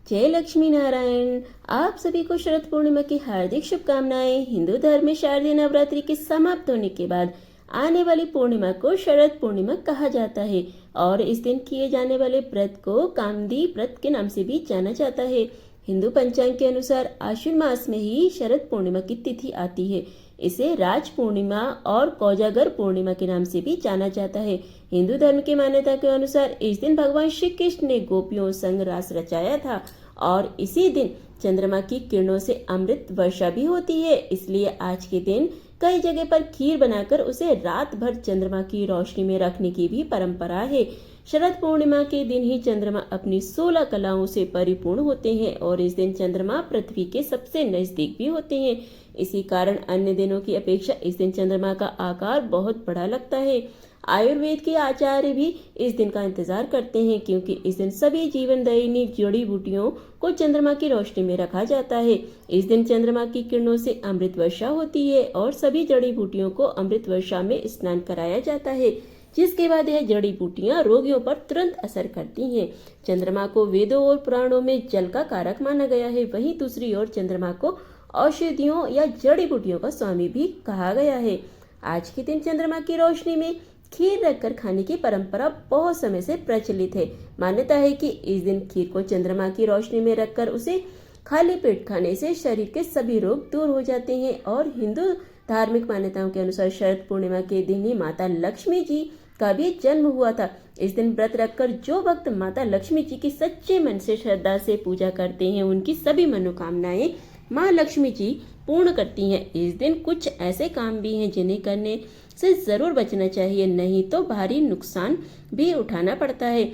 जय लक्ष्मी नारायण। आप सभी को शरद पूर्णिमा की हार्दिक शुभकामनाएं। हिंदू धर्म में शारदीय नवरात्रि के समाप्त होने के बाद आने वाली पूर्णिमा को शरद पूर्णिमा कहा जाता है और इस दिन किए जाने वाले व्रत को कामदी व्रत के नाम से भी जाना जाता है। हिंदू पंचांग के अनुसार आश्विन मास में ही शरद पूर्णिमा की तिथि आती है। इसे राज पूर्णिमा और कोजागर पूर्णिमा के नाम से भी जाना जाता है। हिंदू धर्म की मान्यता के अनुसार इस दिन भगवान श्री कृष्ण ने गोपियों संग रास रचाया था और इसी दिन चंद्रमा की किरणों से अमृत वर्षा भी होती है। इसलिए आज के दिन कई जगह पर खीर बनाकर उसे रात भर चंद्रमा की रोशनी में रखने की भी परंपरा है। शरद पूर्णिमा के दिन ही चंद्रमा अपनी 16 कलाओं से परिपूर्ण होते हैं और इस दिन चंद्रमा पृथ्वी के सबसे नजदीक भी होते हैं। इसी कारण अन्य दिनों की अपेक्षा इस दिन चंद्रमा का आकार बहुत बड़ा लगता है। आयुर्वेद के आचार्य भी इस दिन का इंतजार करते हैं क्योंकि इस दिन सभी जीवनदायिनी जड़ी बूटियों को चंद्रमा की रोशनी में रखा जाता है। इस दिन चंद्रमा की किरणों से अमृत वर्षा होती है और सभी जड़ी बूटियों को अमृत वर्षा में स्नान कराया जाता है, जिसके बाद यह जड़ी बूटियां रोगियों पर तुरंत असर करती हैं। चंद्रमा को वेदों और पुराणों में जल का कारक माना गया है। वहीं दूसरी ओर चंद्रमा को औषधियों या जड़ी बूटियों का स्वामी भी कहा गया है। आज के दिन चंद्रमा की रोशनी में खीर रखकर खाने की परंपरा बहुत समय से प्रचलित है। मान्यता है कि इस दिन खीर को चंद्रमा की रोशनी में रखकर उसे खाली पेट खाने से शरीर के सभी रोग दूर हो जाते हैं। और हिंदू धार्मिक मान्यताओं के अनुसार शरद पूर्णिमा के दिन ही माता लक्ष्मी जी का भी जन्म हुआ था। इस दिन व्रत रखकर जो भक्त माता लक्ष्मी जी की सच्चे मन से श्रद्धा से पूजा करते हैं, उनकी सभी मनोकामनाएं माँ लक्ष्मी जी पूर्ण करती हैं। इस दिन कुछ ऐसे काम भी हैं जिन्हें करने से जरूर बचना चाहिए, नहीं तो भारी नुकसान भी उठाना पड़ता है।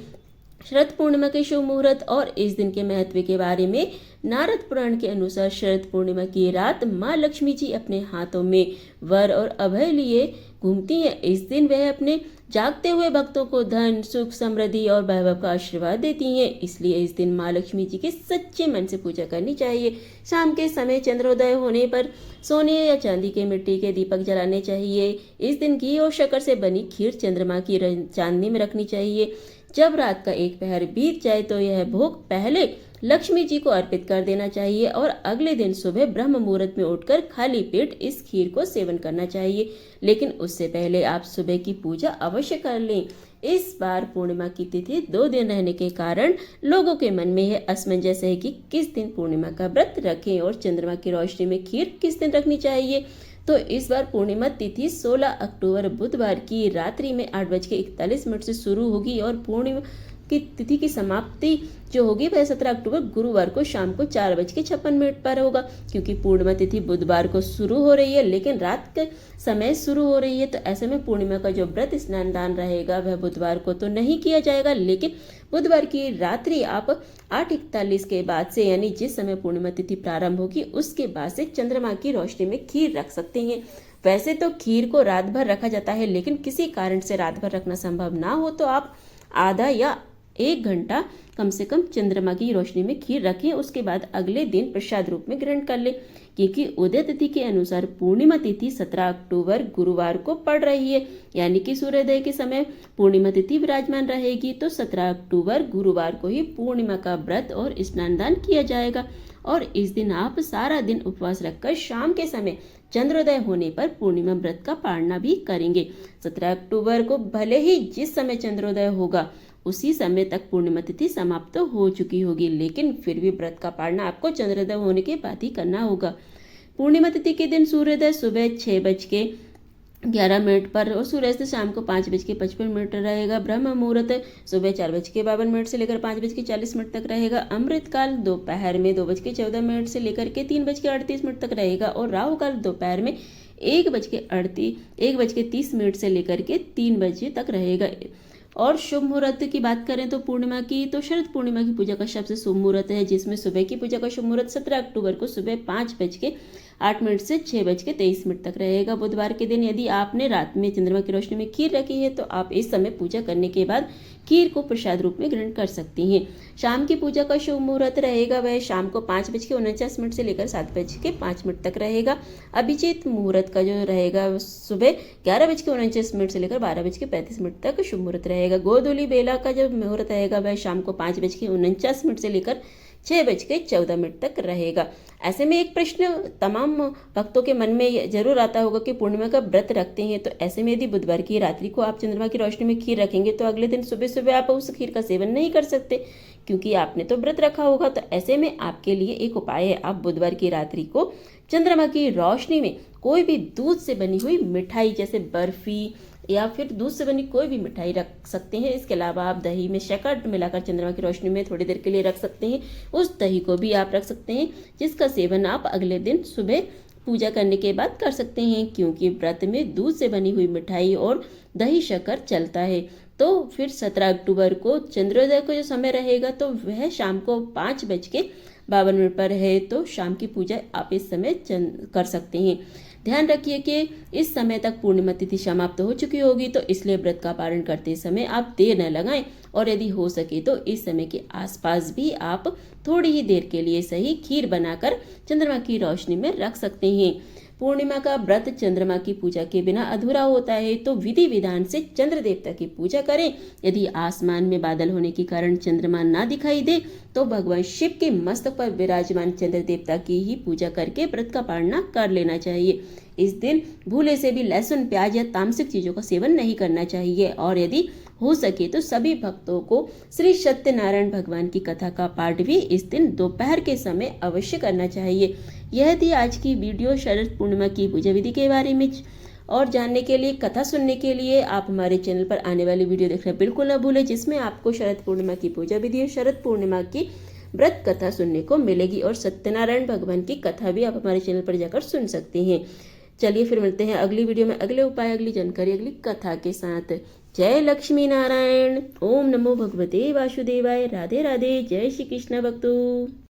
शरद पूर्णिमा के शुभ मुहूर्त और इस दिन के महत्व के बारे में नारद पुराण के अनुसार शरद पूर्णिमा की रात माँ लक्ष्मी जी अपने हाथों में वर और अभय लिए घूमती हैं। इस दिन वह अपने जागते हुए भक्तों को धन, सुख, समृद्धि और वैभव का आशीर्वाद देती हैं। इसलिए इस दिन माँ लक्ष्मी जी की सच्चे मन से पूजा करनी चाहिए। शाम के समय चंद्रोदय होने पर सोने या चांदी के मिट्टी के दीपक जलाने चाहिए। इस दिन घी और शक्कर से बनी खीर चंद्रमा की चांदनी में रखनी चाहिए। जब रात का एक पहर बीत जाए तो यह भोग पहले लक्ष्मी जी को अर्पित कर देना चाहिए और अगले दिन सुबह ब्रह्म मुहूर्त में उठकर खाली पेट इस खीर को सेवन करना चाहिए। लेकिन उससे पहले आप सुबह की पूजा अवश्य कर लें। इस बार पूर्णिमा की तिथि 2 दिन रहने के कारण लोगों के मन में यह असमंजस है कि किस दिन पूर्णिमा का व्रत रखें और चंद्रमा की रोशनी में खीर किस दिन रखनी चाहिए। तो इस बार पूर्णिमा तिथि 16 अक्टूबर बुधवार की रात्रि में 8:41 से शुरू होगी और पूर्णिमा की तिथि की समाप्ति जो होगी वह 17 अक्टूबर गुरुवार को शाम को 4:56 पर होगा। क्योंकि पूर्णिमा तिथि बुधवार को शुरू हो रही है लेकिन रात के समय शुरू हो रही है, तो ऐसे में पूर्णिमा का जो व्रत स्नान दान रहेगा वह बुधवार को तो नहीं किया जाएगा, लेकिन बुधवार की रात्रि आप 8:41 के बाद से, यानी जिस समय पूर्णिमा तिथि प्रारंभ होगी उसके बाद से चंद्रमा की रोशनी में खीर रख सकते हैं। वैसे तो खीर को रात भर रखा जाता है, लेकिन किसी कारण से रात भर रखना संभव ना हो तो आप आधा या 1 घंटा कम से कम चंद्रमा की रोशनी में खीर रखें। उसके बाद अगले दिन प्रसाद रूप में ग्रहण कर लें। क्योंकि उदय तिथि के अनुसार पूर्णिमा तिथि 17 अक्टूबर गुरुवार को पड़ रही है, यानी कि सूर्योदय के समय पूर्णिमा तिथि विराजमान रहेगी, तो 17 अक्टूबर गुरुवार को ही पूर्णिमा का व्रत और स्नान दान किया जाएगा। और इस दिन आप सारा दिन उपवास रखकर शाम के समय चंद्रोदय होने पर पूर्णिमा व्रत का पालना भी करेंगे। 17 अक्टूबर को भले ही जिस समय चंद्रोदय होगा उसी समय तक पूर्णिमा तिथि समाप्त हो चुकी होगी, लेकिन फिर भी व्रत का पालना आपको चंद्रोदय होने के बाद ही करना होगा। पूर्णिमा तिथि के दिन सूर्योदय सुबह 6:11 पर और सूर्यास्त शाम को 5:55 रहेगा। ब्रह्म मुहूर्त सुबह 4:52 से लेकर 5:40 तक रहेगा। अमृत काल दोपहर में 2:14 से लेकर के 3:38 तक रहेगा और राहु काल दोपहर में 1:30 से लेकर के 3 बजे तक रहेगा। और शुभ मुहूर्त की बात करें तो पूर्णिमा की तो शरद पूर्णिमा की पूजा का सबसे शुभ मुहूर्त है, जिसमें सुबह की पूजा का शुभ मुहूर्त 17 अक्टूबर को सुबह 5:08 से 6:23 तक रहेगा। बुधवार के दिन यदि आपने रात में चंद्रमा की रोशनी में खीर रखी है तो आप इस समय पूजा करने के बाद खीर को प्रसाद रूप में ग्रहण कर सकती हैं। शाम की पूजा का शुभ मुहूर्त रहेगा वह शाम को 5:49 से लेकर 7:05 तक रहेगा। अभिजीत मुहूर्त का जो रहेगा सुबह 11:49 से लेकर 12:35 तक शुभ मुहूर्त रहेगा। गोधूली बेला का जो मुहूर्त रहेगा वह शाम को 5:49 से लेकर 6:14 तक रहेगा। ऐसे में एक प्रश्न तमाम भक्तों के मन में जरूर आता होगा कि पूर्णिमा का व्रत रखते हैं, तो ऐसे में यदि बुधवार की रात्रि को आप चंद्रमा की रोशनी में खीर रखेंगे तो अगले दिन सुबह सुबह आप उस खीर का सेवन नहीं कर सकते, क्योंकि आपने तो व्रत रखा होगा। तो ऐसे में आपके लिए एक उपाय है, आप बुधवार की रात्रि को चंद्रमा की रोशनी में कोई भी दूध से बनी हुई मिठाई जैसे बर्फी या फिर दूध से बनी कोई भी मिठाई रख सकते हैं। इसके अलावा आप दही में शक्कर मिलाकर चंद्रमा की रोशनी में थोड़ी देर के लिए रख सकते हैं। उस दही को भी आप रख सकते हैं, जिसका सेवन आप अगले दिन सुबह पूजा करने के बाद कर सकते हैं, क्योंकि व्रत में दूध से बनी हुई मिठाई और दही शक्कर चलता है। तो फिर 17 अक्टूबर को चंद्रोदय को जो समय रहेगा तो वह शाम को 5:52 पर है। तो शाम की पूजा आप इस समय कर सकते हैं। ध्यान रखिए कि इस समय तक पूर्णिमा तिथि समाप्त हो चुकी होगी, तो इसलिए व्रत का पारण करते समय आप देर न लगाएं, और यदि हो सके तो इस समय के आसपास भी आप थोड़ी ही देर के लिए सही खीर बनाकर चंद्रमा की रोशनी में रख सकते हैं। पूर्णिमा का व्रत चंद्रमा की पूजा के बिना अधूरा होता है, तो विधि विधान से चंद्र देवता की पूजा करें। यदि आसमान में बादल होने के कारण चंद्रमा ना दिखाई दे तो भगवान शिव के मस्तक पर विराजमान चंद्र देवता की ही पूजा करके व्रत का पालना कर लेना चाहिए। इस दिन भूले से भी लहसुन, प्याज या तामसिक चीजों का सेवन नहीं करना चाहिए, और यदि हो सके तो सभी भक्तों को श्री सत्यनारायण भगवान की कथा का पाठ भी इस दिन दोपहर के समय अवश्य करना चाहिए। यह थी आज की वीडियो शरद पूर्णिमा की पूजा विधि के बारे में। और जानने के लिए, कथा सुनने के लिए आप हमारे चैनल पर आने वाली वीडियो देखना बिल्कुल न भूलें, जिसमें आपको शरद पूर्णिमा की पूजा विधि और शरद पूर्णिमा की व्रत कथा सुनने को मिलेगी, और सत्यनारायण भगवान की कथा भी आप हमारे चैनल पर जाकर सुन सकते हैं। चलिए फिर मिलते हैं अगली वीडियो में अगले उपाय, अगली जानकारी, अगली कथा के साथ। जय लक्ष्मी नारायण। ओम नमो भगवते वासुदेवाय। राधे राधे। जय श्री कृष्ण भक्तों।